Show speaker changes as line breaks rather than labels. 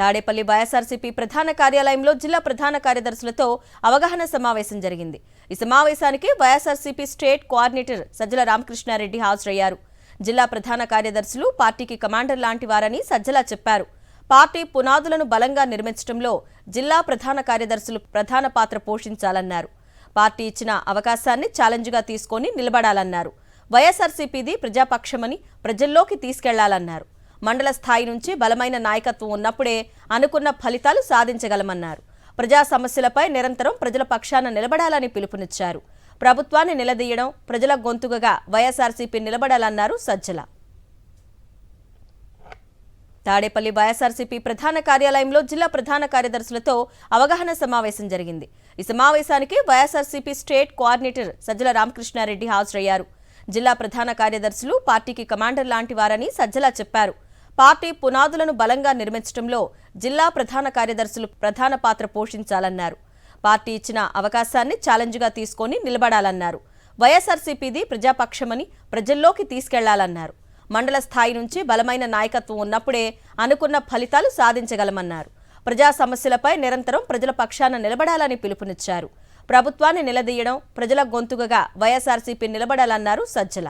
తాడేపల్లి వైఎస్ఆర్సీపీ ప్రధాన కార్యాలయంలో జిల్లా ప్రధాన కార్యదర్శులతో అవగాహన సమావేశం జరిగింది. ఈ సమావేశానికి వైఎస్ఆర్సీపీ స్టేట్ కోఆర్డినేటర్ సజ్జల రామకృష్ణారెడ్డి హాజరయ్యారు. జిల్లా ప్రధాన కార్యదర్శులు పార్టీకి కమాండర్ లాంటి వారని సజ్జల చెప్పారు. పార్టీ పునాదులను బలంగా నిర్మించడంలో జిల్లా ప్రధాన కార్యదర్శులు ప్రధాన పాత్ర పోషించాలన్నారు. పార్టీ ఇచ్చిన అవకాశాన్ని ఛాలెంజ్గా తీసుకొని నిలబడాలన్నారు. వైఎస్ఆర్సీపీది ప్రజాపక్షమని ప్రజల్లోకి తీసుకెళ్లాలన్నారు. మండల స్థాయి నుంచి బలమైన నాయకత్వం ఉన్నప్పుడే అనుకున్న ఫలితాలు సాధించగలమన్నారు. ప్రజా సమస్యలపై నిరంతరం ప్రజల పక్షాన నిలబడాలని పిలుపునిచ్చారు. ప్రభుత్వాన్ని నిలదీయడం, ప్రజల గొంతుకగా వైఎస్ఆర్సీపీ నిలబడాలన్నారు సజ్జల. తాడేపల్లి వైఎస్ఆర్సీపీ ప్రధాన కార్యాలయంలో జిల్లా ప్రధాన కార్యదర్శులతో అవగాహన సమావేశం జరిగింది. ఈ సమావేశానికి వైఎస్ఆర్సీపీ స్టేట్ కోఆర్డినేటర్ సజ్జల రామకృష్ణారెడ్డి హాజరయ్యారు. జిల్లా ప్రధాన కార్యదర్శులు పార్టీకి కమాండర్ లాంటి వారని సజ్జల చెప్పారు. పార్టీ పునాదులను బలంగా నిర్మించడంలో జిల్లా ప్రధాన కార్యదర్శులు ప్రధాన పాత్ర పోషించాలన్నారు. పార్టీ ఇచ్చిన అవకాశాన్ని ఛాలెంజ్గా తీసుకొని నిలబడాలన్నారు. వైఎస్ఆర్సీపీది ప్రజాపక్షమని ప్రజల్లోకి తీసుకెళ్లాలన్నారు. మండల స్థాయి నుంచి బలమైన నాయకత్వం ఉన్నప్పుడే అనుకున్న ఫలితాలు సాధించగలమన్నారు. ప్రజా సమస్యలపై నిరంతరం ప్రజల పక్షాన నిలబడాలని పిలుపునిచ్చారు. ప్రభుత్వాన్ని నిలదీయడం, ప్రజల గొంతుకగా వైఎస్ఆర్సీపీ నిలబడాలన్నారు సజ్జల.